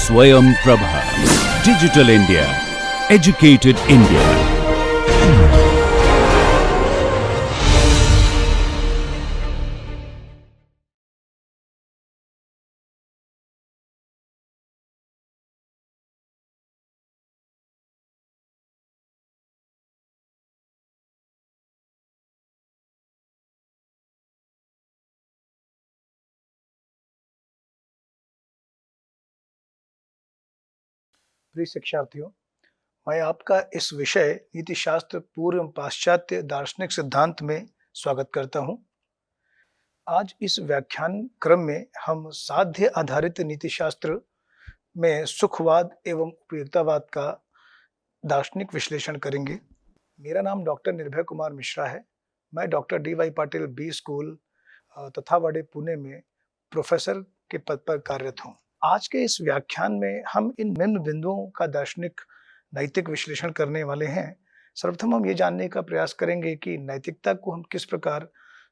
Swayam Prabha. Digital India. Educated India. प्रिय शिक्षार्थियों, मैं आपका इस विषय नीति शास्त्र पूर्व एवं पाश्चात्य दार्शनिक सिद्धांत में स्वागत करता हूं। आज इस व्याख्यान क्रम में हम साध्य आधारित नीति शास्त्र में सुखवाद एवं उपयोगितावाद का दार्शनिक विश्लेषण करेंगे। मेरा नाम डॉक्टर निर्भय कुमार मिश्रा है। मैं doctor D Y. Patil B school Tathawade Pune में प्रोफेसर के पद पर कार्यरत हूँ। आज के इस व्याख्यान में हम इन निम्न बिंदुओं का दार्शनिक नैतिक विश्लेषण करने वाले हैं। सर्वप्रथम हम ये जानने का प्रयास करेंगे कि नैतिकता को हम किस प्रकार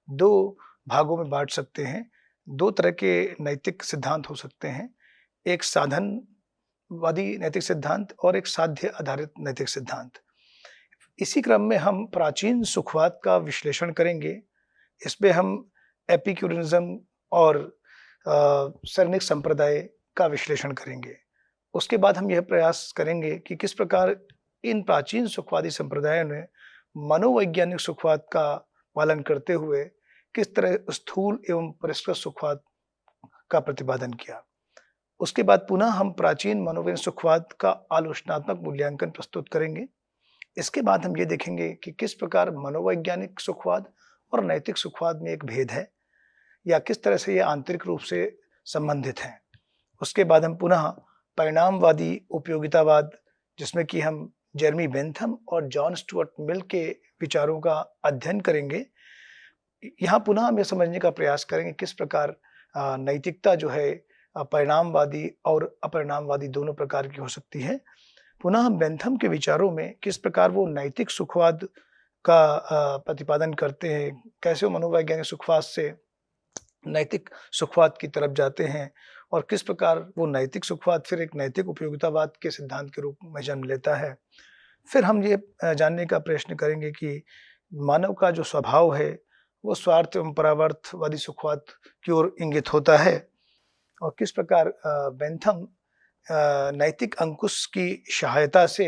दो भागों में बांट सकते हैं। दो तरह के नैतिक सिद्धांत हो सकते हैं, एक साधनवादी नैतिक सिद्धांत और एक साध्य आधारित नैतिक सिद्धांत। इसी क्रम में हम प्राचीन सुखवाद का विश्लेषण करेंगे। इसमें हम एपिक्यूरिज्म और सैनिक संप्रदाय का विश्लेषण करेंगे। उसके बाद हम यह प्रयास करेंगे कि किस प्रकार इन प्राचीन सुखवादी संप्रदायों ने मनोवैज्ञानिक सुखवाद का पालन करते हुए किस तरह स्थूल एवं परिष्कृत सुखवाद का प्रतिपादन किया। उसके बाद पुनः हम प्राचीन मनोवैज्ञानिक सुखवाद का आलोचनात्मक मूल्यांकन प्रस्तुत करेंगे। इसके बाद हम ये देखेंगे कि किस प्रकार मनोवैज्ञानिक सुखवाद और नैतिक सुखवाद में एक भेद है या किस तरह से ये आंतरिक रूप से संबंधित हैं। उसके बाद हम पुनः परिणामवादी उपयोगितावाद, जिसमें कि हम जेरेमी बेंथम और जॉन स्टुअर्ट मिल के विचारों का अध्ययन करेंगे। यहाँ पुनः हम ये समझने का प्रयास करेंगे किस प्रकार नैतिकता जो है परिणामवादी और अपरिणामवादी दोनों प्रकार की हो सकती है। पुनः हम बेंथम के विचारों में किस प्रकार वो नैतिक सुखवाद का प्रतिपादन करते हैं, कैसे वो मनोवैज्ञानिक सुखवाद से नैतिक सुखवाद की तरफ जाते हैं और किस प्रकार वो नैतिक सुखवाद फिर एक नैतिक उपयोगितावाद के सिद्धांत के रूप में जन्म लेता है। फिर हम ये जानने का प्रश्न करेंगे कि मानव का जो स्वभाव है वो स्वार्थ एवं परावर्थवादी सुखवाद की ओर इंगित होता है और किस प्रकार बेंथम नैतिक अंकुश की सहायता से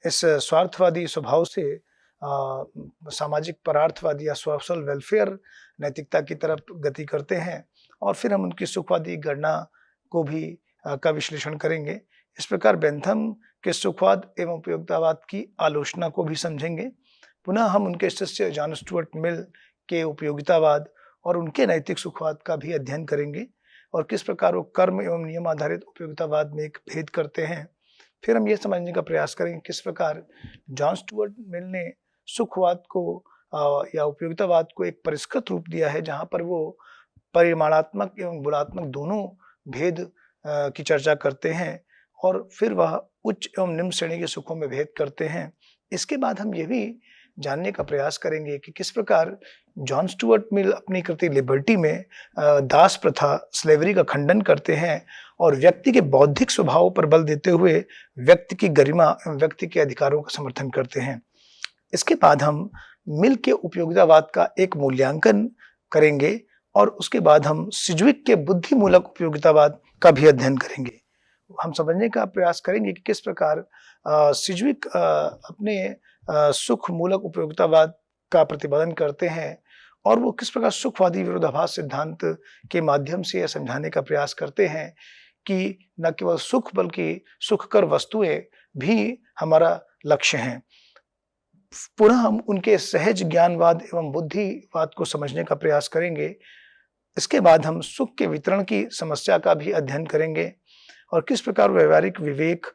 इस स्वार्थवादी स्वभाव से सामाजिक परार्थवादी या सोशल वेलफेयर नैतिकता की तरफ गति करते हैं। और फिर हम उनकी सुखवादी गणना को भी का विश्लेषण करेंगे। इस प्रकार बेंथम के सुखवाद एवं उपयोगितावाद की आलोचना को भी समझेंगे। पुनः हम उनके शिष्य जॉन स्टुअर्ट मिल के उपयोगितावाद और उनके नैतिक सुखवाद का भी अध्ययन करेंगे और किस प्रकार वो कर्म एवं नियम आधारित उपयोगितावाद में एक भेद करते हैं। फिर हम ये समझने का प्रयास करेंगे किस प्रकार जॉन स्टुअर्ट मिल ने सुखवाद को या उपयोगितावाद को एक परिष्कृत रूप दिया है, जहाँ पर वो परिमाणात्मक एवं गुणात्मक दोनों भेद की चर्चा करते हैं और फिर वह उच्च एवं निम्न श्रेणी के सुखों में भेद करते हैं। इसके बाद हम ये भी जानने का प्रयास करेंगे कि किस प्रकार जॉन स्टुअर्ट मिल अपनी कृति लिबर्टी में दास प्रथा स्लेवरी का खंडन करते हैं और व्यक्ति के बौद्धिक स्वभाव पर बल देते हुए व्यक्ति की गरिमा एवं व्यक्ति के अधिकारों का समर्थन करते हैं। इसके बाद हम मिल के उपयोगितावाद का एक मूल्यांकन करेंगे और उसके बाद हम सिज्विक के बुद्धिमूलक उपयोगितावाद का भी अध्ययन करेंगे। हम समझने का प्रयास करेंगे कि किस प्रकार सिज्विक अपने सुख मूलक उपयोगितावाद का प्रतिपादन करते हैं और वो किस प्रकार सुखवादी विरोधाभास सिद्धांत के माध्यम से यह समझाने का प्रयास करते हैं कि न केवल सुख बल्कि सुखकर वस्तुएं भी हमारा लक्ष्य हैं। पुनः हम उनके सहज ज्ञानवाद एवं बुद्धिवाद को समझने का प्रयास करेंगे। इसके बाद हम सुख के वितरण की समस्या का भी अध्ययन करेंगे और किस प्रकार व्यवहारिक विवेक,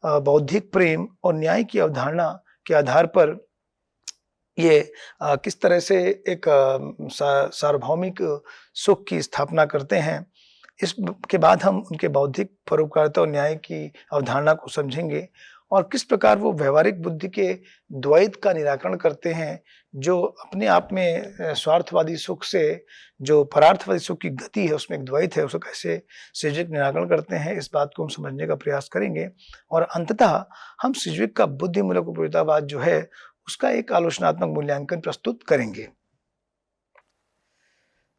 बौद्धिक प्रेम और न्याय की अवधारणा के आधार पर ये किस तरह से एक सार्वभौमिक सुख की स्थापना करते हैं। इसके बाद हम उनके बौद्धिक परोपकारिता और न्याय की अवधारणा को समझेंगे और किस प्रकार वो व्यवहारिक बुद्धि के द्वैत का निराकरण करते हैं, जो अपने आप में स्वार्थवादी सुख से जो परार्थवादी सुख की गति है उसमें एक द्वैत है, उसको कैसे सिज्विक निराकरण करते हैं, इस बात को हम समझने का प्रयास करेंगे। और अंततः हम सिज्विक का बुद्धिमूलक उपयोगितावाद जो है उसका एक आलोचनात्मक मूल्यांकन प्रस्तुत करेंगे।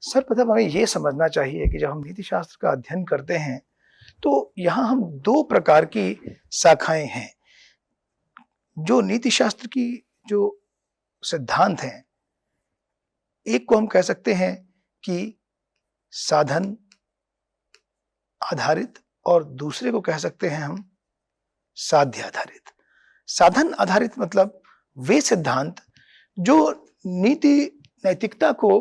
सर्वप्रथम हमें यह समझना चाहिए कि जब हम नीति शास्त्र का अध्ययन करते हैं तो यहाँ हम दो प्रकार की शाखाएं हैं। जो नीति शास्त्र की जो सिद्धांत हैं, एक को हम कह सकते हैं कि साधन आधारित और दूसरे को कह सकते हैं हम साध्य आधारित। साधन आधारित मतलब वे सिद्धांत जो नीति नैतिकता को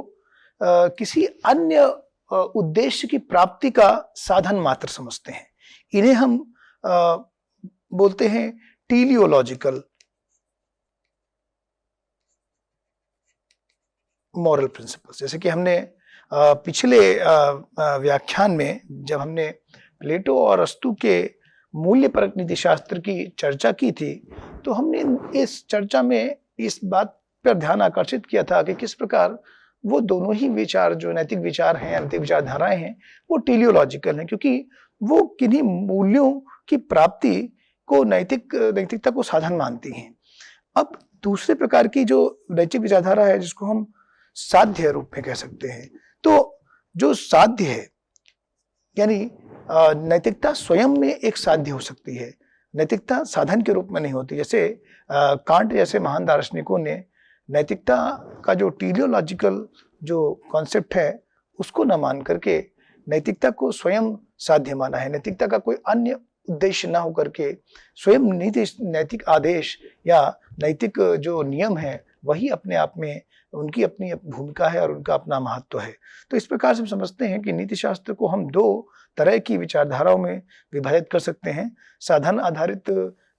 किसी अन्य उद्देश्य की प्राप्ति का साधन मात्र समझते हैं। इन्हें हम बोलते हैं टीलियोलॉजिकल मॉरल प्रिंसिपल्स। जैसे कि हमने पिछले व्याख्यान में जब हमने प्लेटो और अरस्तु के मूल्यपरक नीति शास्त्र की चर्चा की थी, तो हमने इस चर्चा में इस बात पर ध्यान आकर्षित किया था कि किस प्रकार वो दोनों ही विचार जो नैतिक विचार हैं, नैतिक विचारधाराएं हैं, वो टेलियोलॉजिकल हैं, क्योंकि वो किन्हीं मूल्यों की प्राप्ति को नैतिकता को साधन मानती हैं। अब दूसरे प्रकार की जो नैतिक विचारधारा है जिसको हम साध्य रूप में कह सकते हैं, तो जो साध्य है यानी नैतिकता स्वयं में एक साध्य हो सकती है, नैतिकता साधन के रूप में नहीं होती। जैसे कांट जैसे महान दार्शनिकों ने नैतिकता का जो टीलियोलॉजिकल जो कॉन्सेप्ट है उसको न मान करके नैतिकता को स्वयं साध्य माना है। नैतिकता का कोई अन्य उद्देश्य ना होकर के स्वयं नैतिक आदेश या नैतिक जो नियम है वही अपने आप में उनकी अपनी भूमिका है और उनका अपना महत्व है। तो इस प्रकार से हम समझते हैं कि नीति शास्त्र को हम दो तरह की विचारधाराओं में विभाजित कर सकते हैं, साधन आधारित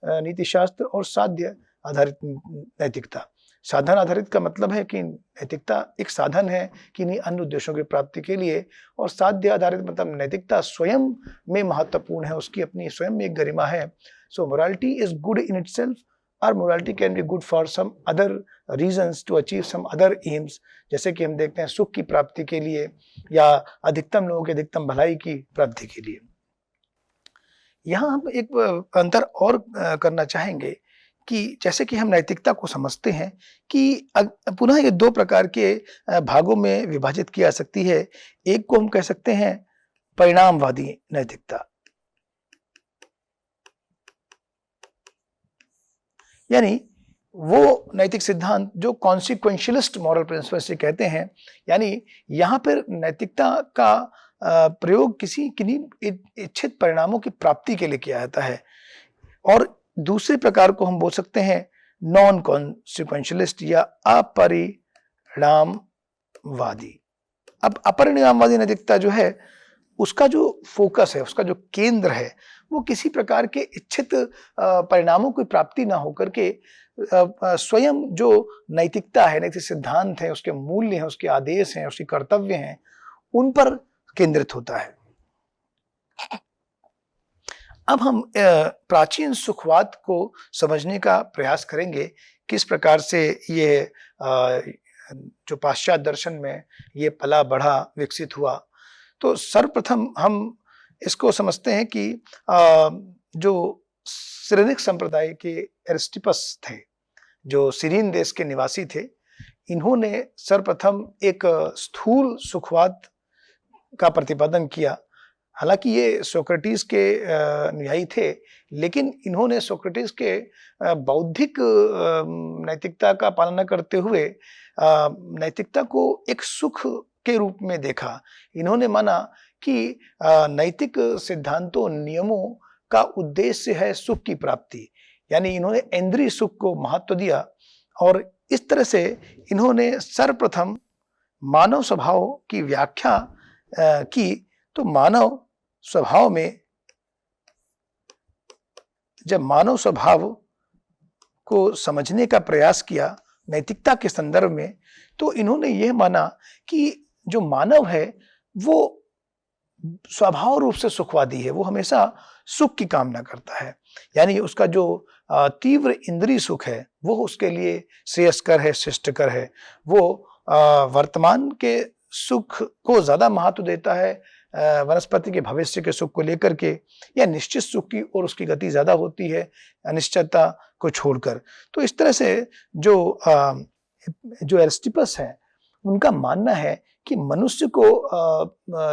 नीति शास्त्र और साध्य आधारित नैतिकता। साधन आधारित का मतलब है कि नैतिकता एक साधन है किन्हीं अन्य उद्देश्यों की प्राप्ति के लिए, और साध्य आधारित मतलब नैतिकता स्वयं में महत्वपूर्ण है, उसकी अपनी स्वयं में एक गरिमा है। So morality is good in itself और morality can be good for some other reasons to achieve some other aims. जैसे कि हम देखते हैं सुख की प्राप्ति के लिए या अधिकतम लोगों की अधिकतम भलाई की प्राप्ति के लिए। यहाँ हम एक अंतर और करना चाहेंगे कि जैसे कि हम नैतिकता को समझते हैं कि पुनः ये दो प्रकार के भागों में विभाजित की जा सकती है। एक को हम कह सकते हैं परिणामवादी नैतिकता, यानी वो नैतिक सिद्धांत जो कॉन्सिक्वेंशियलिस्ट मॉरल प्रिंसिपल से कहते हैं, यानी यहाँ पर नैतिकता का प्रयोग किन्हीं इच्छित परिणामों की प्राप्ति के लिए किया जाता है। और दूसरे प्रकार को हम बोल सकते हैं नॉन कॉन्सिक्वेंशियलिस्ट या अपरिणामवादी। अब अपरिणामवादी नैतिकता जो है उसका जो फोकस है, उसका जो केंद्र है, वो किसी प्रकार के इच्छित परिणामों की प्राप्ति ना होकर के स्वयं जो नैतिकता है, नैतिक सिद्धांत है, उसके मूल्य हैं, उसके आदेश हैं, उसके कर्तव्य हैं, उन पर केंद्रित होता है। अब हम प्राचीन सुखवाद को समझने का प्रयास करेंगे, किस प्रकार से ये जो पाश्चात्य दर्शन में ये पला बढ़ा विकसित हुआ। तो सर्वप्रथम हम इसको समझते हैं कि जो सिरेनिक संप्रदाय के एरिस्टिपस थे, जो सिरीन देश के निवासी थे, इन्होंने सर्वप्रथम एक स्थूल सुखवाद का प्रतिपादन किया। हालांकि ये सोक्रेटिस के अनुयायी थे, लेकिन इन्होंने सोक्रेटिस के बौद्धिक नैतिकता का पालन करते हुए नैतिकता को एक सुख के रूप में देखा। इन्होंने माना कि नैतिक सिद्धांतों नियमों का उद्देश्य है सुख की प्राप्ति, यानी इन्होंने इंद्रिय सुख को महत्व दिया। और इस तरह से इन्होंने सर्वप्रथम मानव स्वभाव की व्याख्या की। तो मानव स्वभाव में जब मानव स्वभाव को समझने का प्रयास किया नैतिकता के संदर्भ में, तो इन्होंने यह माना कि जो मानव है वो स्वभाव रूप से सुखवादी है, वो हमेशा सुख की कामना करता है। यानी उसका जो तीव्र इंद्रिय सुख है वो उसके लिए श्रेयस्कर है, शिष्टकर है। वो वर्तमान के सुख को ज्यादा महत्व देता है वनस्पति के भविष्य के सुख को लेकर के, या निश्चित सुख की और उसकी गति ज्यादा होती है अनिश्चितता को छोड़कर। तो इस तरह से जो एरिस्टिपस है उनका मानना है कि मनुष्य को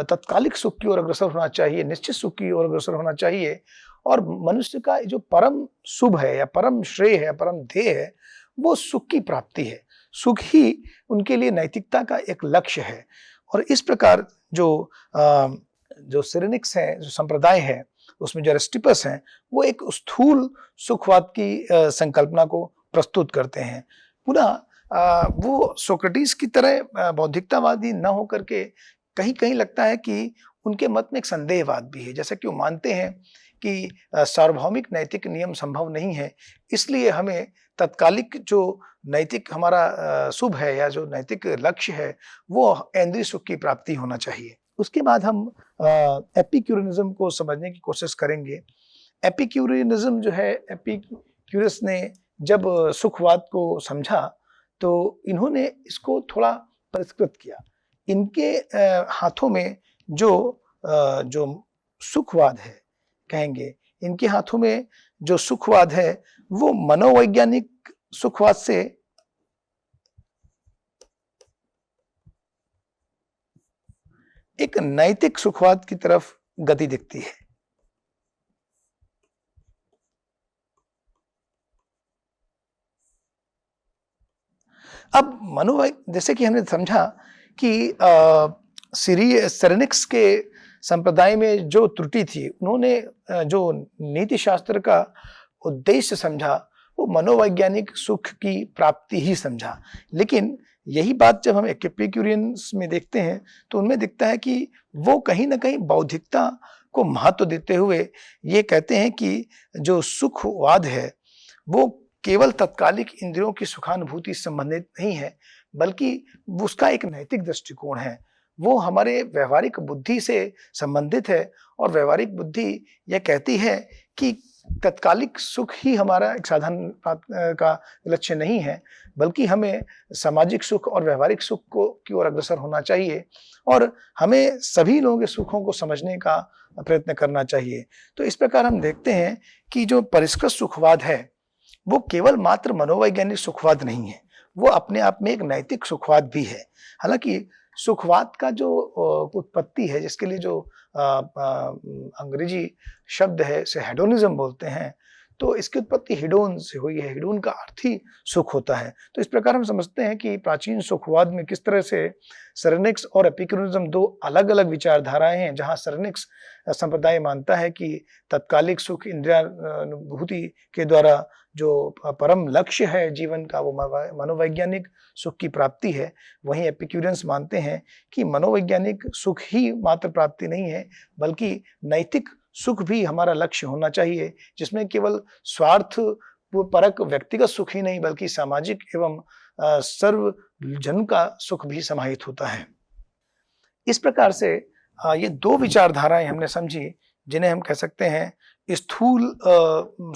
तत्कालिक सुख की ओर अग्रसर होना चाहिए, निश्चित सुख की ओर अग्रसर होना चाहिए, और मनुष्य का जो परम शुभ है या परम श्रेय है, परम ध्येय है, वो सुख की प्राप्ति है। सुख ही उनके लिए नैतिकता का एक लक्ष्य है। और इस प्रकार जो सिरेनिक्स है, जो संप्रदाय है, उसमें जो एरिस्टिपस हैं, वो एक स्थूल सुखवाद की संकल्पना को प्रस्तुत करते हैं। पुनः वो सोक्रेटिस की तरह बौद्धिकतावादी न होकर के कहीं कहीं लगता है कि उनके मत में एक संदेहवाद भी है, जैसा कि वो मानते हैं कि सार्वभौमिक नैतिक नियम संभव नहीं है, इसलिए हमें तत्कालिक जो नैतिक हमारा शुभ है या जो नैतिक लक्ष्य है वो इंद्रिय सुख की प्राप्ति होना चाहिए। उसके बाद हम एपिक्यूरियनिज्म को समझने की कोशिश करेंगे। एपिक्यूरियनिज्म जो है, एपिक्यूरस ने जब सुखवाद को समझा तो इन्होंने इसको थोड़ा परिष्कृत किया। इनके हाथों में जो सुखवाद है, कहेंगे इनके हाथों में जो सुखवाद है वो मनोवैज्ञानिक सुखवाद से एक नैतिक सुखवाद की तरफ गति दिखती है। अब जैसे कि हमने समझा कि सिरेनिक्स के संप्रदाय में जो त्रुटि थी, उन्होंने जो नीति शास्त्र का उद्देश्य समझा वो मनोवैज्ञानिक सुख की प्राप्ति ही समझा। लेकिन यही बात जब हम एपिक्यूरियंस में देखते हैं तो उनमें दिखता है कि वो कहीं ना कहीं बौद्धिकता को महत्व देते हुए ये कहते हैं कि जो सुखवाद है वो केवल तत्कालिक इंद्रियों की सुखानुभूति से संबंधित नहीं है, बल्कि उसका एक नैतिक दृष्टिकोण है। वो हमारे व्यवहारिक बुद्धि से संबंधित है, और व्यवहारिक बुद्धि यह कहती है कि तत्कालिक सुख ही हमारा एक साधन का लक्ष्य नहीं है, बल्कि हमें सामाजिक सुख और व्यवहारिक सुख की ओर अग्रसर होना चाहिए, और हमें सभी लोगों के सुखों को समझने का प्रयत्न करना चाहिए। तो इस प्रकार हम देखते हैं कि जो परिष्कृत सुखवाद है वो केवल मात्र मनोवैज्ञानिक सुखवाद नहीं है, वो अपने आप में एक नैतिक सुखवाद भी है। हालांकि सुखवाद का जो उत्पत्ति है, जिसके लिए जो अंग्रेजी शब्द है से हेडोनिज्म बोलते हैं, तो इसकी उत्पत्ति हिडोन से हुई है। हिडोन का अर्थ ही सुख होता है। तो इस प्रकार हम समझते हैं कि प्राचीन सुखवाद में किस तरह से सिरेनिक्स और एपिक्यूरियनिज्म दो अलग अलग विचारधाराएं हैं। जहां सिरेनिक्स संप्रदाय मानता है कि तत्कालिक सुख इंद्रियानुभूति के द्वारा जो परम लक्ष्य है जीवन का वो मनोवैज्ञानिक सुख की प्राप्ति है, वहीं एपिक्यूरियंस मानते हैं कि मनोवैज्ञानिक सुख ही मात्र प्राप्ति नहीं है, बल्कि नैतिक सुख भी हमारा लक्ष्य होना चाहिए, जिसमें केवल स्वार्थ परक व्यक्तिगत सुख ही नहीं बल्कि सामाजिक एवं सर्व जन का सुख भी समाहित होता है। इस प्रकार से ये दो विचारधाराएं हमने समझी, जिन्हें हम कह सकते हैं स्थूल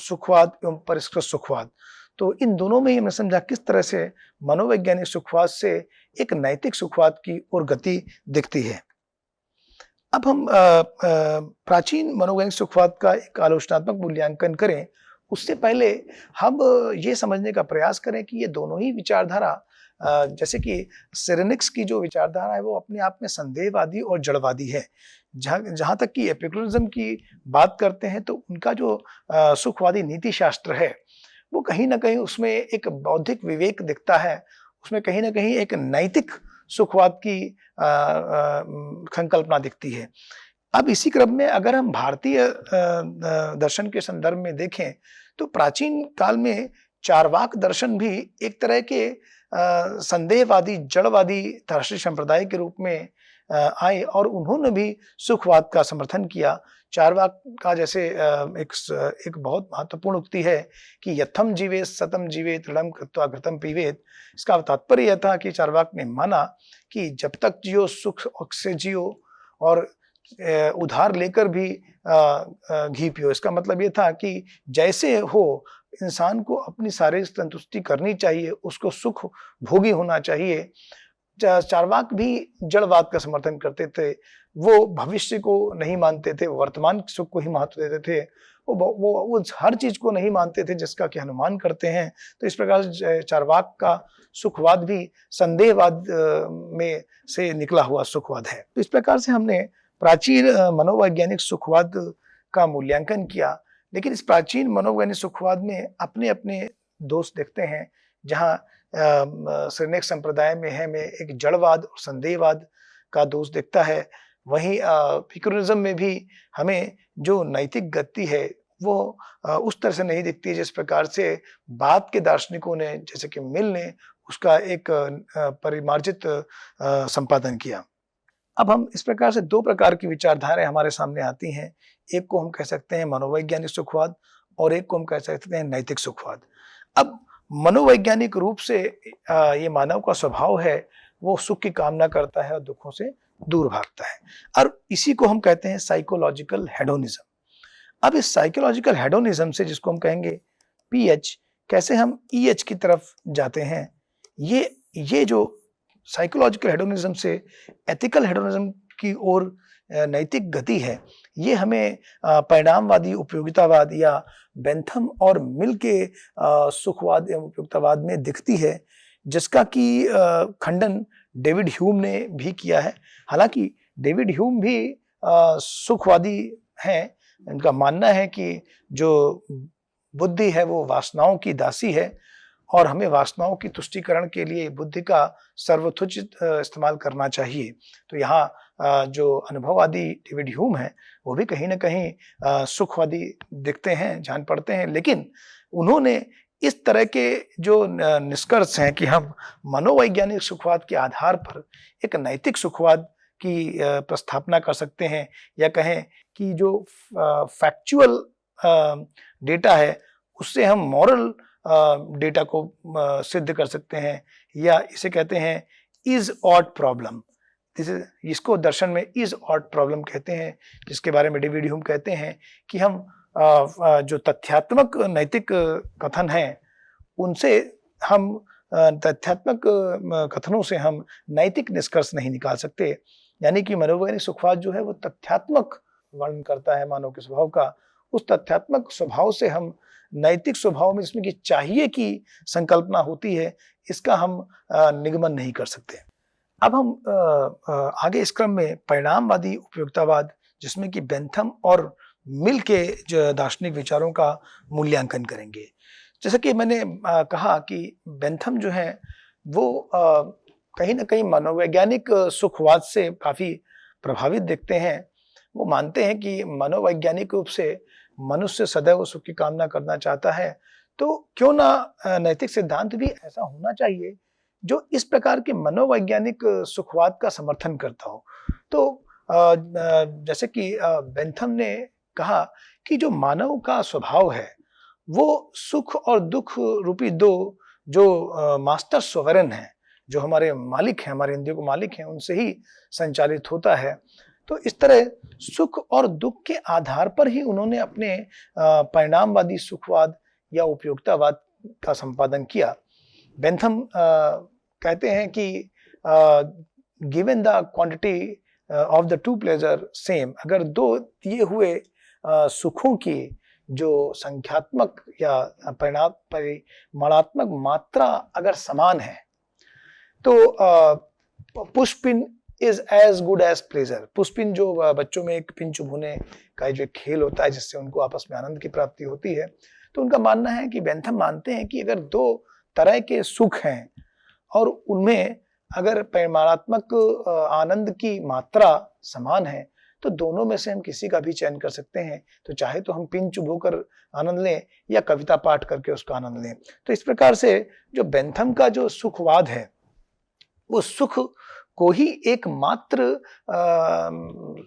सुखवाद एवं परिष्कृत सुखवाद। तो इन दोनों में ही हमने समझा किस तरह से मनोवैज्ञानिक सुखवाद से एक नैतिक सुखवाद की ओर गति दिखती है। अब हम प्राचीन मनोवैज्ञानिक सुखवाद का एक आलोचनात्मक मूल्यांकन करें, उससे पहले हम ये समझने का प्रयास करें कि ये दोनों ही विचारधारा, जैसे कि सिरेनिक्स की जो विचारधारा है वो अपने आप में संदेहवादी और जड़वादी है। जहां तक कि एपिक्यूरियनिज्म की बात करते हैं तो उनका जो सुखवादी नीति शास्त्र है वो कहीं ना कहीं उसमें एक बौद्धिक विवेक दिखता है, उसमें कहीं ना कहीं एक नैतिक सुखवाद की संकल्पना दिखती है। अब इसी क्रम में अगर हम भारतीय दर्शन के संदर्भ में देखें तो प्राचीन काल में चार्वाक दर्शन भी एक तरह के संदेहवादी जड़वादी दार्शनिक संप्रदाय के रूप में आए, और उन्होंने भी सुखवाद का समर्थन किया। चार्वाक का जैसे एक बहुत महत्वपूर्ण उक्ति है कि यथम जीवेत सतम जीवेत दृढ़ं कृत्वा घृतं पीवेत। इसका तात्पर्य यह था कि चार्वाक ने माना कि जब तक जियो सुख से जियो, और उधार लेकर भी घी पियो। इसका मतलब ये था कि जैसे हो इंसान को अपनी शारीरिक संतुष्टि करनी चाहिए, उसको सुख भोगी होना चाहिए। चार्वाक भी जड़वाद का समर्थन करते थे। वो भविष्य को नहीं मानते थे, वर्तमान सुख को ही महत्व देते थे। वो उस हर चीज को नहीं मानते थे जिसका कि अनुमान करते हैं। तो इस प्रकार से चार्वाक का सुखवाद भी संदेहवाद में से निकला हुआ सुखवाद है। तो इस प्रकार से हमने प्राचीन मनोवैज्ञानिक सुखवाद का मूल्यांकन किया। लेकिन इस प्राचीन मनोवैज्ञानिक सुखवाद में अपने अपने दोष देखते हैं। जहाँ सिरनेक संप्रदाय में है में एक जड़वाद और संदेहवाद का दोष दिखता है, वहीं फिक्रिज्म में भी हमें जो नैतिक गति है वो उस तरह से नहीं दिखती जिस प्रकार से बाद के दार्शनिकों ने, जैसे कि मिल ने उसका एक परिमार्जित संपादन किया। अब हम इस प्रकार से दो प्रकार की विचारधाराएं हमारे सामने आती हैं। एक को हम कह सकते हैं मनोवैज्ञानिक सुखवाद और एक को हम कह सकते हैं नैतिक सुखवाद। अब मनोवैज्ञानिक रूप से ये मानव का स्वभाव है, वो सुख की कामना करता है और दुखों से दूर भागता है, और इसी को हम कहते हैं साइकोलॉजिकल हेडोनिज्म। अब इस साइकोलॉजिकल हेडोनिज्म से, जिसको हम कहेंगे पीएच, कैसे हम ईएच की तरफ जाते हैं। ये जो साइकोलॉजिकल हेडोनिज्म से एथिकल हेडोनिज्म की ओर नैतिक गति है, ये हमें परिणामवादी उपयोगितावाद या बेंथम और मिल के सुखवाद एवं उपयोगितावाद में दिखती है, जिसका कि खंडन डेविड ह्यूम ने भी किया है। हालांकि डेविड ह्यूम भी सुखवादी हैं। इनका मानना है कि जो बुद्धि है वो वासनाओं की दासी है और हमें वासनाओं की तुष्टीकरण के लिए बुद्धि का सर्वोत्तम इस्तेमाल करना चाहिए। तो यहाँ जो अनुभववादी डेविड ह्यूम है वो भी कहीं ना कहीं सुखवादी दिखते हैं, जान पड़ते हैं। लेकिन उन्होंने इस तरह के जो निष्कर्ष हैं कि हम मनोवैज्ञानिक सुखवाद के आधार पर एक नैतिक सुखवाद की प्रस्थापना कर सकते हैं, या कहें कि जो फैक्चुअल डेटा है उससे हम मॉरल डेटा को सिद्ध कर सकते हैं, या इसे कहते हैं इज ऑट प्रॉब्लम। इसको दर्शन में इज ऑट प्रॉब्लम कहते हैं, जिसके बारे में डेविड ह्यूम कहते हैं कि हम जो तथ्यात्मक नैतिक कथन है उनसे हम तथ्यात्मक कथनों से हम नैतिक निष्कर्ष नहीं निकाल सकते। यानी कि मनोवैज्ञानिक सुखवाद जो है वो तथ्यात्मक वर्णन करता है मानव के स्वभाव का। उस तथ्यात्मक स्वभाव से हम नैतिक स्वभाव में जिसमें कि चाहिए की संकल्पना होती है, इसका हम निगमन नहीं कर सकते। अब हम आगे इस क्रम में परिणामवादी उपयोगितावाद, जिसमें कि बेंथम और मिल के जो दार्शनिक विचारों का मूल्यांकन करेंगे। जैसा कि मैंने कहा कि बेंथम जो है वो कहीं ना कहीं मनोवैज्ञानिक सुखवाद से काफी प्रभावित दिखते हैं। वो मानते हैं कि मनोवैज्ञानिक रूप से मनुष्य सदैव सुख की कामना करना चाहता है, तो क्यों ना नैतिक सिद्धांत भी ऐसा होना चाहिए जो इस प्रकार के मनोवैज्ञानिक सुखवाद का समर्थन करता हो। तो जैसे कि बेंथम ने कहा कि जो मानव का स्वभाव है वो सुख और दुख रूपी दो जो मास्टर सोवरेन है, जो हमारे मालिक हैं, हमारे इंद्रियों को मालिक हैं, उनसे ही संचालित होता है। तो इस तरह सुख और दुख के आधार पर ही उन्होंने अपने परिणामवादी सुखवाद या उपयोगितावाद का संपादन किया। बेंथम कहते हैं कि given the quantity of the two pleasure same, अगर दो दिए हुए सुखों की जो संख्यात्मक या परिमाणात्मक मात्रा अगर समान है, तो pushpin is as good as pleasure. Pushpin जो बच्चों में एक पिन चुभने का जो खेल होता है जिससे उनको आपस में आनंद की प्राप्ति होती है, तो उनका मानना है कि बेंथम मानते हैं कि अगर दो तरह के सुख हैं और उनमें अगर परिमाणात्मक आनंद की मात्रा समान है, तो दोनों में से हम किसी का भी चयन कर सकते हैं। तो चाहे तो हम पिन चुभोकर आनंद लें या कविता पाठ करके उसका आनंद लें। तो इस प्रकार से जो बेंथम का जो सुखवाद है वो सुख को ही एकमात्र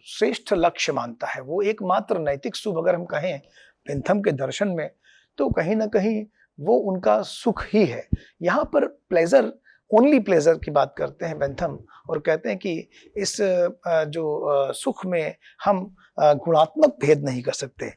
श्रेष्ठ लक्ष्य मानता है। वो एकमात्र नैतिक शुभ अगर हम कहें बेंथम के दर्शन में, तो कहीं ना कहीं वो उनका सुख ही है। यहाँ पर प्लेजर ओनली प्लेजर की बात करते हैं बेंथम, और कहते हैं कि इस जो सुख में हम गुणात्मक भेद नहीं कर सकते।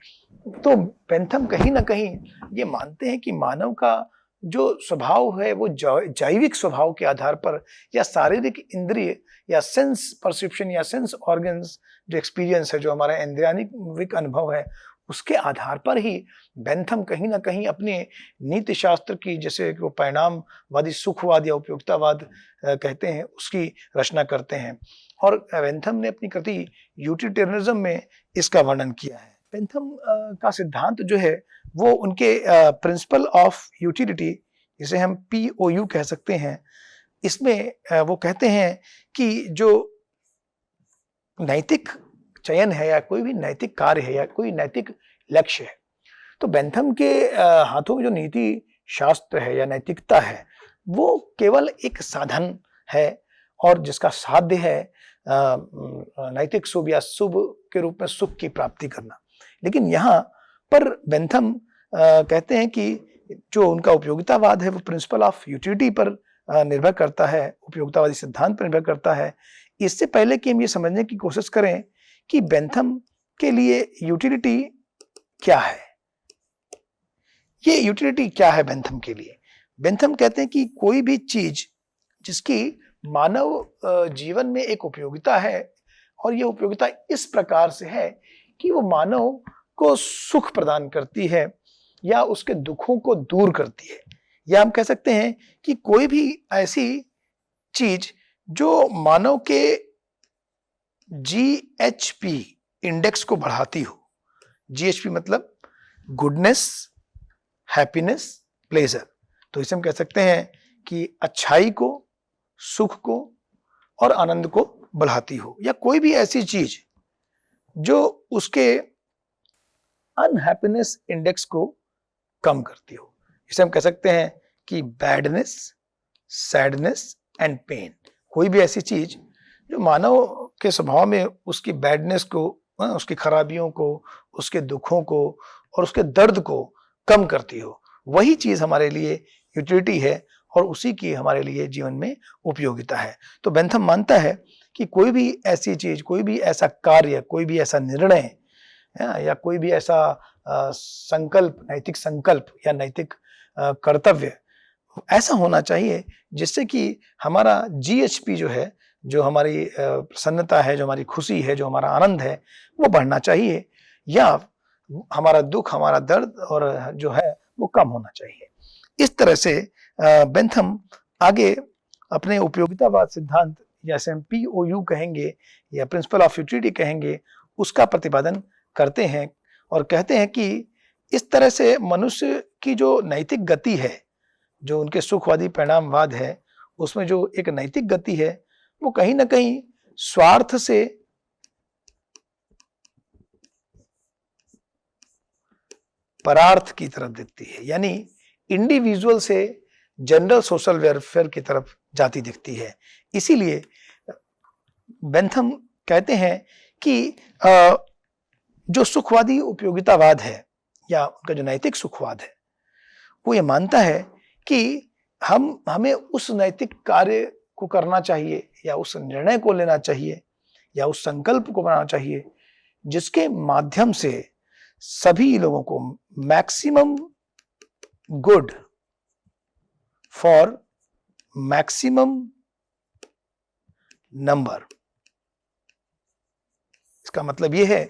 तो बेंथम कहीं ना कहीं ये मानते हैं कि मानव का जो स्वभाव है वो जैविक स्वभाव के आधार पर या शारीरिक इंद्रिय या सेंस परसेप्शन या सेंस ऑर्गन्स जो एक्सपीरियंस है, जो हमारा इंद्रियानिक अनुभव है, उसके आधार पर ही बेंथम कहीं ना कहीं अपने नीति शास्त्र की, जैसे वो परिणामवादी सुखवाद या उपयोगितावाद कहते हैं, उसकी रचना करते हैं। और बेंथम ने अपनी कृति यूटिलिटेरियनिज्म में इसका वर्णन किया है। बेंथम का सिद्धांत जो है वो उनके प्रिंसिपल ऑफ यूटिलिटी, जिसे हम POU कह सकते हैं, इसमें वो कहते हैं कि जो नैतिक चयन है या कोई भी नैतिक कार्य है या कोई नैतिक लक्ष्य है, तो बेंथम के हाथों में जो नीति शास्त्र है या नैतिकता है वो केवल एक साधन है और जिसका साध्य है नैतिक शुभ या शुभ के रूप में सुख की प्राप्ति करना। लेकिन यहाँ पर बेंथम कहते हैं कि जो उनका उपयोगितावाद है वो प्रिंसिपल ऑफ यूटिलिटी पर निर्भर करता है, उपयोगितावादी सिद्धांत पर निर्भर करता है। इससे पहले कि हम ये समझने की कोशिश करें कि बेंथम के लिए यूटिलिटी क्या है, ये यूटिलिटी क्या है बेंथम के लिए। बेंथम कहते हैं कि कोई भी चीज जिसकी मानव जीवन में एक उपयोगिता है और ये उपयोगिता इस प्रकार से है कि वो मानव को सुख प्रदान करती है या उसके दुखों को दूर करती है, या हम कह सकते हैं कि कोई भी ऐसी चीज जो मानव के GHP इंडेक्स को बढ़ाती हो। GHP मतलब गुडनेस, हैप्पीनेस, प्लेजर। तो इसे हम कह सकते हैं कि अच्छाई को, सुख को और आनंद को बढ़ाती हो, या कोई भी ऐसी चीज जो उसके अनहैप्पीनेस इंडेक्स को कम करती हो। इसे हम कह सकते हैं कि बैडनेस, सैडनेस एंड पेन। कोई भी ऐसी चीज जो मानव के स्वभाव में उसकी बैडनेस को, उसकी खराबियों को, उसके दुखों को और उसके दर्द को कम करती हो, वही चीज हमारे लिए यूटिलिटी है और उसी की हमारे लिए जीवन में उपयोगिता है। तो बेंथम मानता है कि कोई भी ऐसी चीज, कोई भी ऐसा कार्य, कोई भी ऐसा निर्णय या कोई भी ऐसा संकल्प, नैतिक संकल्प या नैतिक कर्तव्य ऐसा होना चाहिए जिससे कि हमारा GHP जो है, जो हमारी प्रसन्नता है, जो हमारी खुशी है, जो हमारा आनंद है, वो बढ़ना चाहिए, या हमारा दुख, हमारा दर्द और जो है वो कम होना चाहिए। इस तरह से बेंथम आगे अपने उपयोगितावाद सिद्धांत, जैसे हम POU कहेंगे या प्रिंसिपल ऑफ यूटिलिटी कहेंगे, उसका प्रतिपादन करते हैं और कहते हैं कि इस तरह से मनुष्य की जो नैतिक गति है, जो उनके सुखवादी परिणामवाद है, उसमें जो एक नैतिक गति है वो कहीं ना कहीं स्वार्थ से परार्थ की तरफ दिखती है, यानी इंडिविजुअल से जनरल सोशल वेलफेयर की तरफ जाती दिखती है। इसीलिए बेंथम कहते हैं कि जो सुखवादी उपयोगितावाद है या उनका जो नैतिक सुखवाद है वो ये मानता है कि हमें उस नैतिक कार्य को करना चाहिए या उस निर्णय को लेना चाहिए या उस संकल्प को बनाना चाहिए जिसके माध्यम से सभी लोगों को maximum good for maximum number. इसका मतलब यह है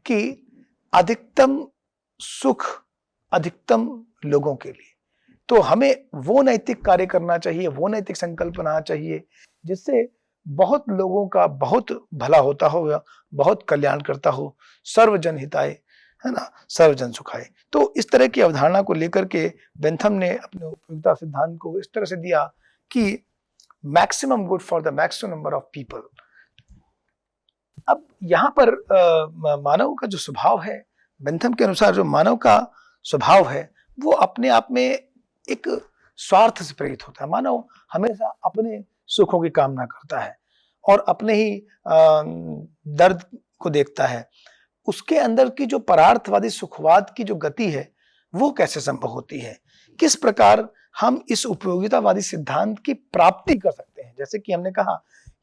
कि अधिकतम सुख अधिकतम लोगों के लिए। तो हमें वो नैतिक कार्य करना चाहिए, वो नैतिक संकल्प बनाना चाहिए जिससे बहुत लोगों का बहुत भला होता हो या बहुत कल्याण करता हो, सर्वजन हिताय, है ना, सर्वजन सुखाय। तो इस तरह की अवधारणा को लेकर के बेंथम ने अपने उपयोगिता सिद्धांत को इस तरह से दिया कि maximum good for the maximum number of people. अब यहाँ पर मानव का जो स्वभाव है, बेंथम के अनुसार जो मानव का स्वभाव है वो अपने आप में एक स्वार्थ से प्रेरित होता है। मानव हमेशा अपने सुखों की कामना करता है और अपने ही दर्द को देखता है। उसके अंदर की जो परार्थवादी सुखवाद की जो गति है वो कैसे संभव होती है, किस प्रकार हम इस उपयोगितावादी सिद्धांत की प्राप्ति कर सकते हैं। जैसे कि हमने कहा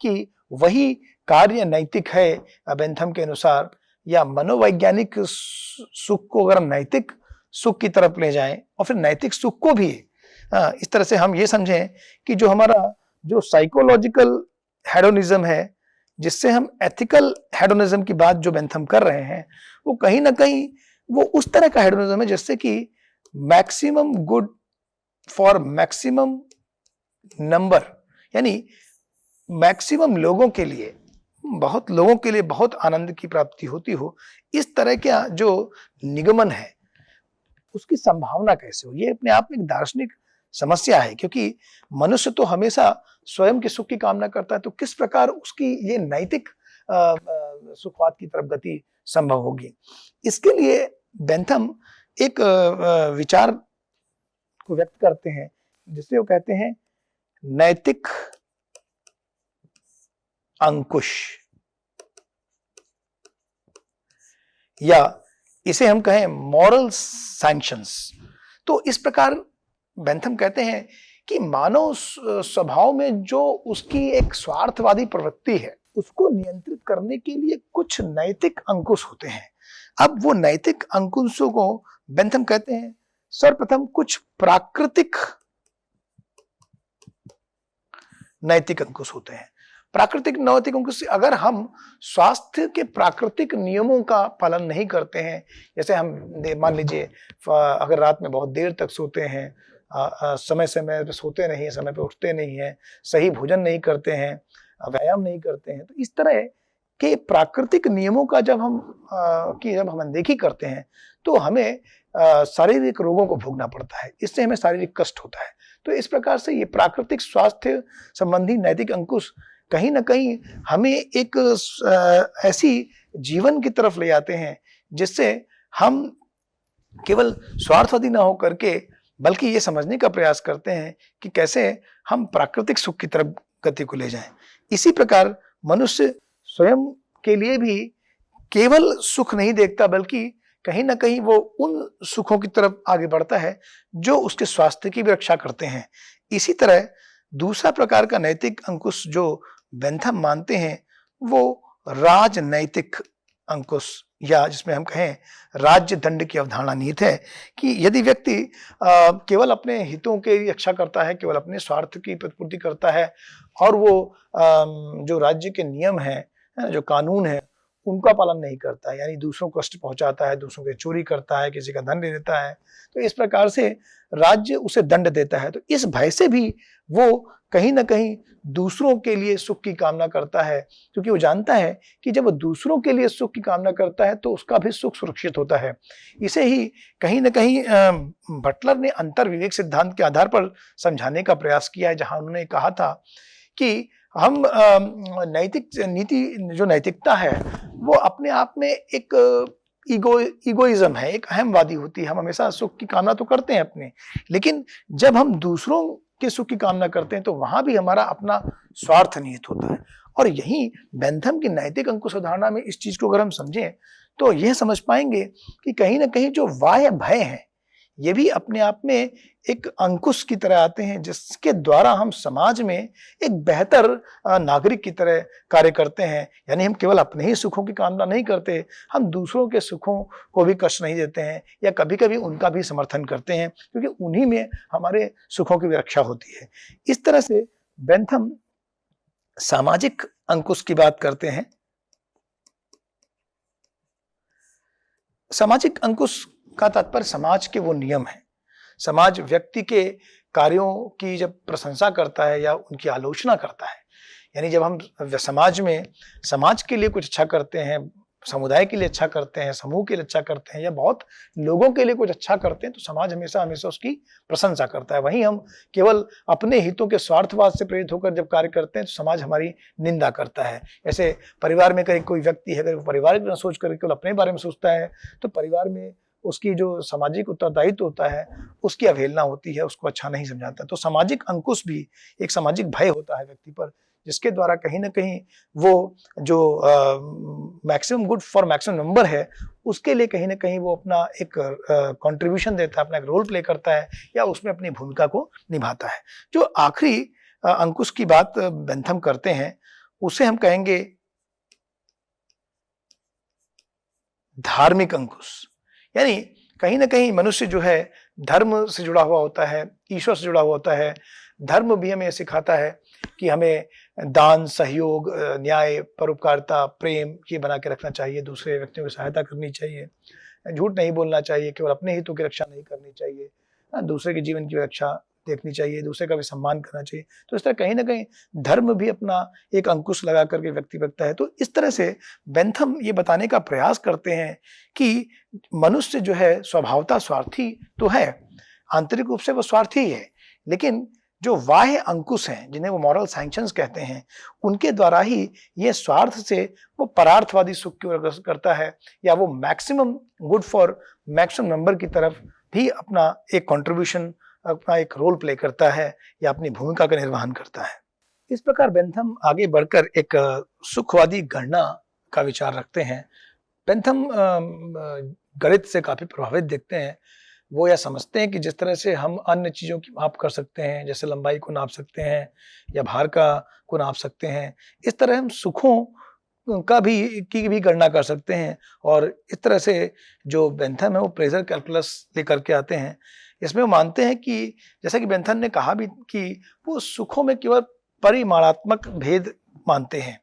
कि वही कार्य नैतिक है बेंथम के अनुसार, या मनोवैज्ञानिक सुख को अगर हम नैतिक सुख की तरफ ले जाएं और फिर नैतिक सुख को भी इस तरह से हम ये समझें कि जो हमारा जो साइकोलॉजिकल हेडोनिज्म है, जिससे हम एथिकल हेडोनिज्म की बात जो बेंथम कर रहे हैं, वो कहीं ना कहीं वो उस तरह का हेडोनिज्म है जिससे कि maximum good for maximum number, यानी मैक्सिमम लोगों के लिए, बहुत लोगों के लिए बहुत आनंद की प्राप्ति होती हो, इस तरह का जो निगमन है उसकी संभावना कैसे हो। ये अपने आप में एक दार्शनिक समस्या है, क्योंकि मनुष्य तो हमेशा स्वयं के सुख की कामना करता है, तो किस प्रकार उसकी ये नैतिक सुखवाद की तरफ गति संभव होगी। इसके लिए बेंथम एक विचार को व्यक्त करते हैं जिसे वो कहते हैं नैतिक अंकुश, या इसे हम कहें मॉरल सैंक्शंस। तो इस प्रकार बेंथम कहते हैं कि मानव स्वभाव में जो उसकी एक स्वार्थवादी प्रवृत्ति है, उसको नियंत्रित करने के लिए कुछ नैतिक अंकुश होते हैं। अब वो नैतिक अंकुशों को बेंथम कहते हैं सर्वप्रथम कुछ प्राकृतिक नैतिक अंकुश होते हैं। प्राकृतिक नैतिक अंकुश, अगर हम स्वास्थ्य के प्राकृतिक नियमों का पालन नहीं करते हैं, जैसे हम मान लीजिए अगर रात में बहुत देर तक सोते हैं, समय समय पे सोते नहीं है, समय पे उठते नहीं है, सही भोजन नहीं करते हैं, व्यायाम नहीं करते हैं, तो इस तरह के प्राकृतिक नियमों का जब हम अनदेखी करते हैं तो हमें शारीरिक रोगों को भोगना पड़ता है, इससे हमें शारीरिक कष्ट होता है। तो इस प्रकार से ये प्राकृतिक स्वास्थ्य संबंधी नैतिक अंकुश कहीं ना कहीं हमें एक ऐसी जीवन की तरफ ले जाते हैं जिससे हम केवल स्वार्थवादी ना हो करके बल्कि ये समझने का प्रयास करते हैं कि कैसे हम प्राकृतिक सुख की तरफ गति को ले जाएं। इसी प्रकार मनुष्य स्वयं के लिए भी केवल सुख नहीं देखता, बल्कि कहीं ना कहीं वो उन सुखों की तरफ आगे बढ़ता है जो उसके स्वास्थ्य की भी रक्षा करते हैं। इसी तरह दूसरा प्रकार का नैतिक अंकुश जो बेंथम मानते हैं वो राजनैतिक अंकुश, या जिसमें हम कहें राज्य दंड की अवधारणा निहित है कि यदि व्यक्ति केवल अपने हितों की रक्षा करता है, केवल अपने स्वार्थ की प्रतिपूर्ति करता है और वो जो राज्य के नियम है, जो कानून है, उनका पालन नहीं करता है, यानी दूसरों को कष्ट पहुंचाता है, दूसरों की चोरी करता है, किसी का धन ले लेता है, तो इस प्रकार से राज्य उसे दंड देता है। तो इस भय से भी वो कहीं ना कहीं दूसरों के लिए सुख की कामना करता है, क्योंकि वो जानता है कि जब वो दूसरों के लिए सुख की कामना करता है तो उसका भी सुख सुरक्षित होता है। इसे ही कहीं ना कहीं बटलर ने अंतर विवेक सिद्धांत के आधार पर समझाने का प्रयास किया है, जहां उन्होंने कहा था कि हम नैतिक नीति, जो नैतिकता है वो अपने आप में एक इगोइज्म है, एक अहमवादी होती है। हम हमेशा सुख की कामना तो करते हैं अपने, लेकिन जब हम दूसरों के सुख की कामना करते हैं तो वहां भी हमारा अपना स्वार्थ निहित होता है। और यही बेंथम की नैतिक अंकुश अवधारणा में इस चीज को अगर हम समझें तो यह समझ पाएंगे कि कहीं ना कहीं जो बाह्य भय है ये भी अपने आप में एक अंकुश की तरह आते हैं, जिसके द्वारा हम समाज में एक बेहतर नागरिक की तरह कार्य करते हैं। यानी हम केवल अपने ही सुखों की कामना नहीं करते, हम दूसरों के सुखों को भी कष्ट नहीं देते हैं, या कभी कभी उनका भी समर्थन करते हैं, क्योंकि उन्हीं में हमारे सुखों की भी रक्षा होती है। इस तरह से बेंथम सामाजिक अंकुश की बात करते हैं। सामाजिक अंकुश का तात्पर्य समाज के वो नियम है। समाज व्यक्ति के कार्यों की जब प्रशंसा करता है या उनकी आलोचना करता है, यानी जब हम समाज में समाज के लिए कुछ अच्छा करते हैं, समुदाय के लिए अच्छा करते हैं, समूह के लिए अच्छा करते हैं, या बहुत लोगों के लिए कुछ अच्छा करते हैं, तो समाज हमेशा हमेशा उसकी प्रशंसा करता है। वहीं हम केवल अपने हितों के स्वार्थवाद से प्रेरित होकर जब कार्य करते हैं तो समाज हमारी निंदा करता है। ऐसे परिवार में कहीं कोई व्यक्ति है, अगर परिवार की न सोच कर केवल अपने बारे में सोचता है तो परिवार में उसकी जो सामाजिक उत्तरदायित्व होता है उसकी अवहेलना होती है, उसको अच्छा नहीं समझाता। तो सामाजिक अंकुश भी एक सामाजिक भय होता है व्यक्ति पर जिसके द्वारा कहीं ना कहीं वो जो maximum good for maximum number है उसके लिए कहीं ना कहीं वो अपना एक कंट्रीब्यूशन देता है, अपना एक रोल प्ले करता है या उसमें अपनी भूमिका को निभाता है। जो आखिरी अंकुश की बात बेंथम करते हैं उसे हम कहेंगे धार्मिक अंकुश। यानी कहीं ना कहीं मनुष्य जो है धर्म से जुड़ा हुआ होता है, ईश्वर से जुड़ा हुआ होता है। धर्म भी हमें सिखाता है कि हमें दान, सहयोग, न्याय, परोपकारिता, प्रेम ये बना के रखना चाहिए, दूसरे व्यक्तियों की सहायता करनी चाहिए, झूठ नहीं बोलना चाहिए, केवल अपने हितों की रक्षा नहीं करनी चाहिए, दूसरे के जीवन की रक्षा देखनी चाहिए, दूसरे का भी सम्मान करना चाहिए। तो इस तरह कहीं ना कहीं धर्म भी अपना एक अंकुश लगा करके व्यक्ति रखता है। तो इस तरह से बेंथम ये बताने का प्रयास करते हैं कि मनुष्य जो है स्वभावतः स्वार्थी तो है, आंतरिक रूप से वो स्वार्थी है, लेकिन जो बाह्य अंकुश हैं जिन्हें वो मॉरल सैंक्शंस कहते हैं उनके द्वारा ही ये स्वार्थ से वो परार्थवादी सुख की ओर अग्रसर करता है या वो maximum good for maximum number की तरफ भी अपना एक कंट्रीब्यूशन, अपना एक रोल प्ले करता है या अपनी भूमिका का निर्वहन करता है। इस प्रकार बेंथम आगे बढ़कर एक सुखवादी गणना का विचार रखते हैं। बेंथम गणित से काफी प्रभावित दिखते हैं। वो यह समझते हैं कि जिस तरह से हम अन्य चीजों की माप कर सकते हैं, जैसे लंबाई को नाप सकते हैं या भार को नाप सकते हैं, इस तरह हम सुखों की भी गणना कर सकते हैं। और इस तरह से जो बेंथम है वो प्लेजर कैलकुलस लेकर के आते हैं। इसमें वो मानते हैं कि जैसा कि बेंथम ने कहा भी कि वो सुखों में केवल परिमाणात्मक भेद मानते हैं,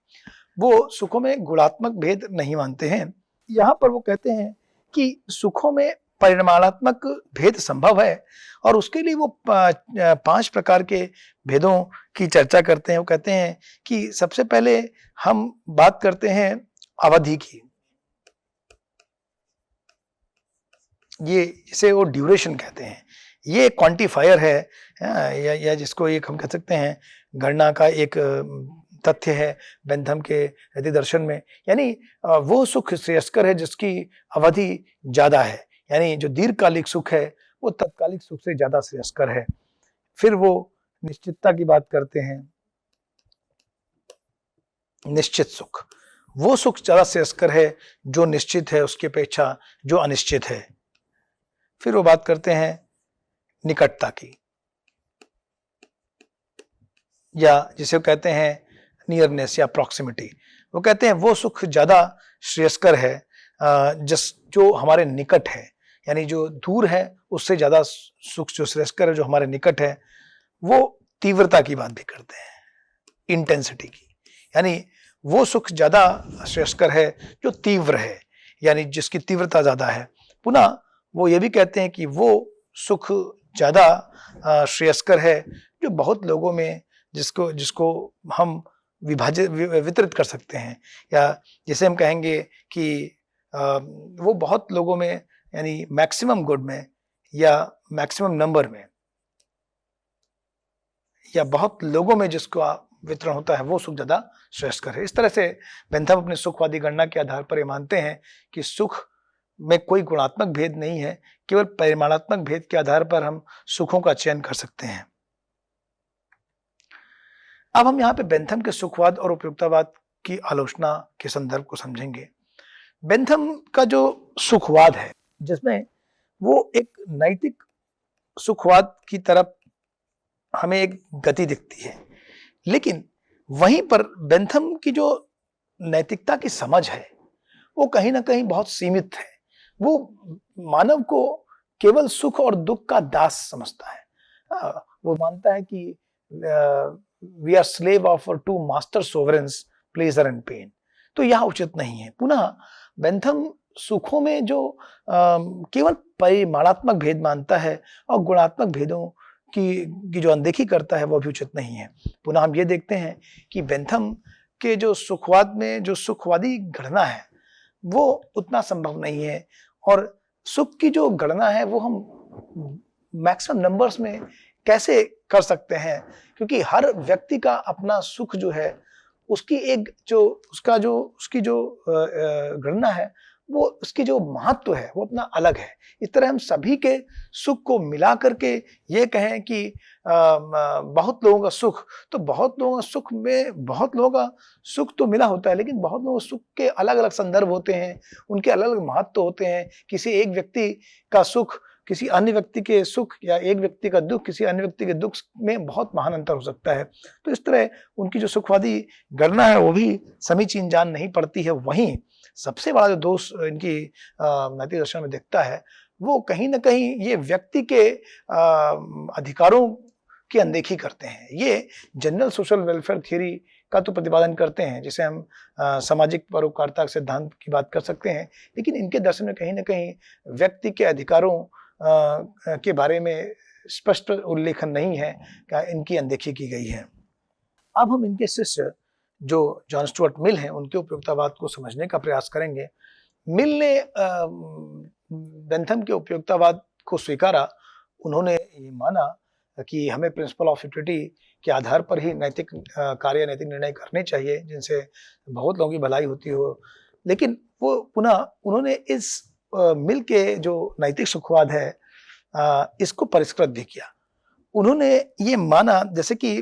वो सुखों में गुणात्मक भेद नहीं मानते हैं। यहाँ पर वो कहते हैं कि सुखों में परिमाणात्मक भेद संभव है और उसके लिए वो 5 प्रकार के भेदों की चर्चा करते हैं। वो कहते हैं कि सबसे पहले हम बात करते हैं अवधि की, ये इसे वो ड्यूरेशन कहते हैं। ये क्वांटिफायर है या जिसको एक हम कह सकते हैं गणना का एक तथ्य है बेंथम के यदि दर्शन में। यानी वो सुख श्रेयस्कर है जिसकी अवधि ज्यादा है, यानी जो दीर्घकालिक सुख है वो तत्कालिक सुख से ज्यादा श्रेयस्कर है। फिर वो निश्चितता की बात करते हैं, निश्चित सुख, वो सुख ज्यादा श्रेयस्कर है जो निश्चित है उसकी अपेक्षा जो अनिश्चित है। फिर वो बात करते हैं निकटता की, या जिसे वो कहते हैं नियरनेस या प्रॉक्सिमिटी। वो कहते हैं वो सुख ज्यादा श्रेयस्कर है जो हमारे निकट है, यानी जो दूर है उससे ज्यादा सुख जो श्रेयस्कर है जो हमारे निकट है। वो तीव्रता की बात भी करते हैं, इंटेंसिटी की, यानी वो सुख ज्यादा श्रेयस्कर है जो तीव्र है, यानी जिसकी तीव्रता ज्यादा है। पुनः वो ये भी कहते हैं कि वो सुख ज्यादा श्रेयस्कर है जो बहुत लोगों में जिसको हम वितरित कर सकते हैं, या जिसे हम कहेंगे कि वो बहुत लोगों में यानी मैक्सिमम गुड में या मैक्सिमम नंबर में या बहुत लोगों में जिसको वितरण होता है वो सुख ज्यादा श्रेयस्कर है। इस तरह से बेंथम अपने सुखवादी गणना के आधार पर ये मानते हैं कि सुख में कोई गुणात्मक भेद नहीं है, केवल परिमाणात्मक भेद के आधार पर हम सुखों का चयन कर सकते हैं। अब हम यहाँ पे बेंथम के सुखवाद और उपयुक्तवाद की आलोचना के संदर्भ को समझेंगे। बेंथम का जो सुखवाद है जिसमें वो एक नैतिक सुखवाद की तरफ हमें एक गति दिखती है, लेकिन वहीं पर बेंथम की जो नैतिकता की समझ है वो कहीं ना कहीं बहुत सीमित है। वो मानव को केवल सुख और दुख का दास समझता है। वो मानता है कि we are slave of two master sovereigns, pleasure and pain. तो यह उचित नहीं है। पुनः बेंथम सुखों में जो केवल परिमाणात्मक भेद मानता है और गुणात्मक भेदों की जो अनदेखी करता है वो भी उचित नहीं है। पुनः हम ये देखते हैं कि बेंथम के जो सुखवाद में जो सुखवादी गणना है वो उतना संभव नहीं है, और सुख की जो गणना है वो हम मैक्सिमम नंबर्स में कैसे कर सकते हैं, क्योंकि हर व्यक्ति का अपना सुख जो है उसकी जो गणना है वो उसकी जो महत्व है वो अपना अलग है। इस तरह हम सभी के सुख को मिला करके ये कहें कि बहुत लोगों का सुख, तो बहुत लोगों का सुख में बहुत लोगों का सुख तो मिला होता है, लेकिन बहुत लोगों के सुख के अलग-अलग संदर्भ होते हैं, उनके अलग-अलग महत्व होते हैं। किसी एक व्यक्ति का सुख किसी अन्य व्यक्ति के सुख या एक व्यक्ति का दुख किसी अन्य व्यक्ति के दुख में बहुत महान अंतर हो सकता है। तो इस तरह उनकी जो सुखवादी गणना है वो भी समीचीन जान नहीं पड़ती है। वहीं सबसे बड़ा जो दोष इनकी नैतिक दर्शन में दिखता है वो कहीं न कहीं ये व्यक्ति के अधिकारों की अनदेखी करते हैं। ये जनरल सोशल वेलफेयर थ्योरी का तो प्रतिपादन करते हैं, जिसे हम सामाजिक परोपकारिता के सिद्धांत की बात कर सकते हैं, लेकिन इनके दर्शन में कहीं न कहीं व्यक्ति के अधिकारों के बारे में स्पष्ट उल्लेखन नहीं है, क्या इनकी अनदेखी की गई है। अब हम इनके शिष्य जो जॉन स्टुअर्ट मिल हैं उनके उपयोगितावाद को समझने का प्रयास करेंगे। मिल ने बेंथम के उपयोगितावाद को स्वीकारा। उन्होंने ये माना कि हमें प्रिंसिपल ऑफ यूटिलिटी के आधार पर ही नैतिक कार्य नैतिक निर्णय करने चाहिए जिनसे बहुत लोगों की भलाई होती हो। लेकिन वो पुनः उन्होंने इस मिल के जो नैतिक सुखवाद है इसको परिष्कृत भी किया। उन्होंने ये माना जैसे कि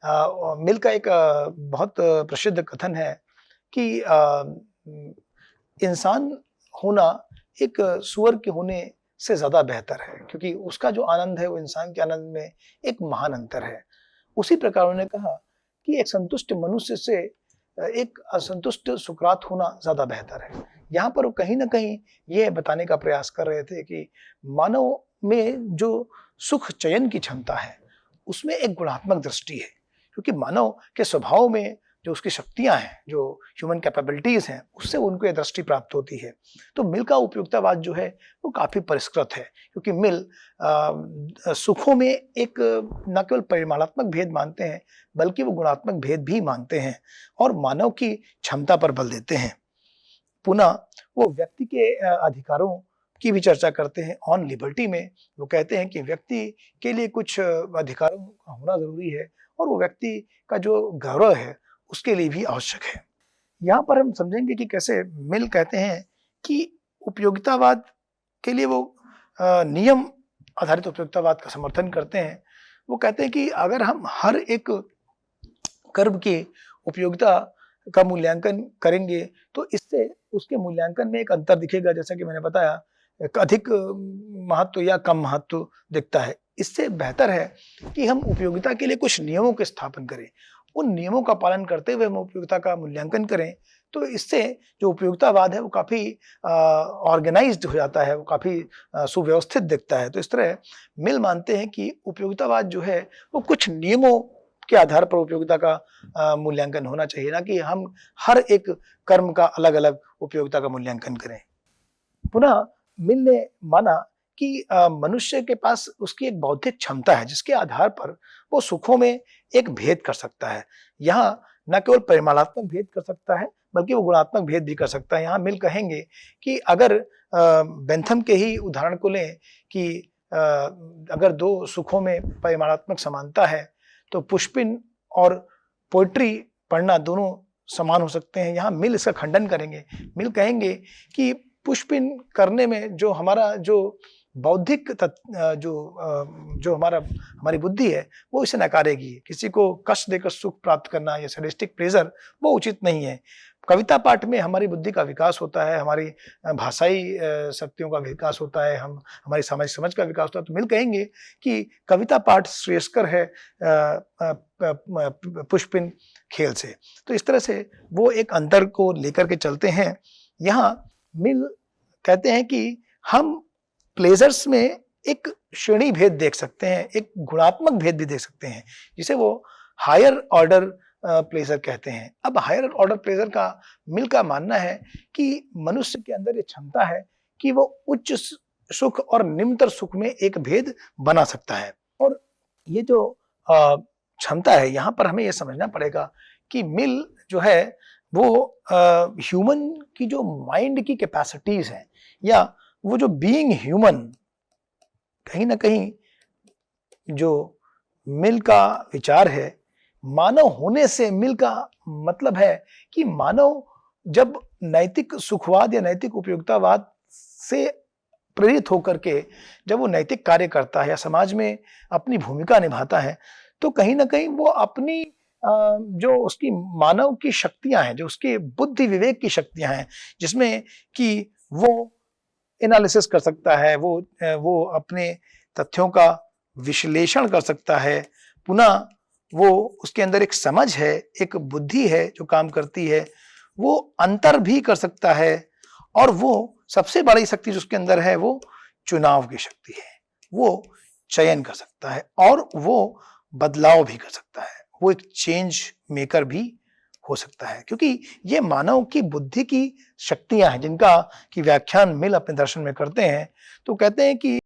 मिल का एक बहुत प्रसिद्ध कथन है कि इंसान होना एक सूअर के होने से ज्यादा बेहतर है, क्योंकि उसका जो आनंद है वो इंसान के आनंद में एक महान अंतर है। उसी प्रकार उन्होंने कहा कि एक संतुष्ट मनुष्य से एक असंतुष्ट सुकरात होना ज्यादा बेहतर है। यहाँ पर वो कहीं ना कहीं ये बताने का प्रयास कर रहे थे कि मानव में जो सुख चयन की क्षमता है उसमें एक गुणात्मक दृष्टि है, क्योंकि मानव के स्वभाव में जो उसकी शक्तियां हैं, जो ह्यूमन कैपेबिलिटीज हैं, उससे उनको ये दृष्टि प्राप्त होती है। तो मिल का उपयोगितावाद जो है वो काफी परिष्कृत है, क्योंकि मिल सुखों में एक न केवल परिमाणात्मक भेद मानते हैं बल्कि वो गुणात्मक भेद भी मानते हैं और मानव की क्षमता पर बल देते हैं। पुनः वो व्यक्ति के अधिकारों की भी चर्चा करते हैं। ऑन लिबर्टी में वो कहते हैं कि व्यक्ति के लिए कुछ अधिकारों का होना जरूरी है और वो व्यक्ति का जो गौरव है उसके लिए भी आवश्यक है। यहाँ पर हम समझेंगे कि कैसे मिल कहते हैं कि उपयोगितावाद के लिए वो नियम आधारित उपयोगितावाद का समर्थन करते हैं। वो कहते हैं कि अगर हम हर एक कर्म की उपयोगिता का मूल्यांकन करेंगे तो इससे उसके मूल्यांकन में एक अंतर दिखेगा, जैसा कि मैंने बताया, अधिक महत्व या कम महत्व दिखता है। इससे बेहतर है कि हम उपयोगिता के लिए कुछ नियमों के स्थापन करें, उन नियमों का पालन करते हुए हम उपयोगिता का मूल्यांकन करें। तो इससे जो उपयोगितावाद है वो काफी ऑर्गेनाइज्ड हो जाता है, वो काफी सुव्यवस्थित दिखता है। तो इस तरह मिल मानते हैं कि उपयोगितावाद जो है वो कुछ नियमों के आधार पर उपयोगिता का मूल्यांकन होना चाहिए, ना कि हम हर एक कर्म का अलग अलग उपयोगिता का मूल्यांकन करें। पुनः मिल ने माना कि मनुष्य के पास उसकी एक बौद्धिक क्षमता है जिसके आधार पर वो सुखों में एक भेद कर सकता है। यहाँ न केवल परिमाणात्मक भेद कर सकता है बल्कि वो गुणात्मक भेद भी कर सकता है। यहाँ मिल कहेंगे कि अगर बेंथम के ही उदाहरण को लें कि अगर दो सुखों में परिमाणात्मक समानता है तो पुष्पिन और पोएट्री पढ़ना दोनों समान हो सकते हैं। यहाँ मिल इसका खंडन करेंगे। मिल कहेंगे कि पुष्पिन करने में जो हमारा जो बौद्धिक जो हमारी बुद्धि है वो इसे नकारेगी। किसी को कष्ट देकर सुख प्राप्त करना या सैडिस्टिक प्लेजर वो उचित नहीं है। कविता पाठ में हमारी बुद्धि का विकास होता है, हमारी भाषाई शक्तियों का विकास होता है, हमारी सामाजिक समझ का विकास होता है। तो मिल कहेंगे कि कविता पाठ श्रेयस्कर है पुष्पिन खेल से। तो इस तरह से वो एक अंतर को लेकर के चलते हैं। यहाँ मिल कहते हैं कि हम प्लेजर्स में एक श्रेणी भेद देख सकते हैं, एक गुणात्मक भेद भी देख सकते हैं, जिसे वो हायर ऑर्डर प्लेजर कहते हैं। अब हायर ऑर्डर प्लेजर का मिल का मानना है कि मनुष्य के अंदर ये क्षमता है कि वो उच्च सुख और निम्नतर सुख में एक भेद बना सकता है। और ये जो क्षमता है, यहाँ पर हमें ये समझना पड़ेगा कि मिल जो है वो ह्यूमन की जो माइंड की कैपेसिटीज हैं या वो जो बीइंग ह्यूमन, कहीं ना कहीं जो मिल का विचार है, मानव होने से मिल का मतलब है कि मानव जब नैतिक सुखवाद या नैतिक उपयोगितावाद से प्रेरित होकर के जब वो नैतिक कार्य करता है या समाज में अपनी भूमिका निभाता है, तो कहीं ना कहीं वो अपनी जो उसकी मानव की शक्तियां हैं, जो उसके बुद्धि विवेक की शक्तियां हैं, जिसमें कि वो एनालिसिस कर सकता है, वो अपने तथ्यों का विश्लेषण कर सकता है, पुनः वो उसके अंदर एक समझ है, एक बुद्धि है जो काम करती है, वो अंतर भी कर सकता है, और वो सबसे बड़ी शक्ति जो उसके अंदर है वो चुनाव की शक्ति है। वो चयन कर सकता है और वो बदलाव भी कर सकता है, वो एक चेंज मेकर भी हो सकता है, क्योंकि ये मानव की बुद्धि की शक्तियां हैं जिनका की व्याख्यान मिल अपने दर्शन में करते हैं। तो कहते हैं कि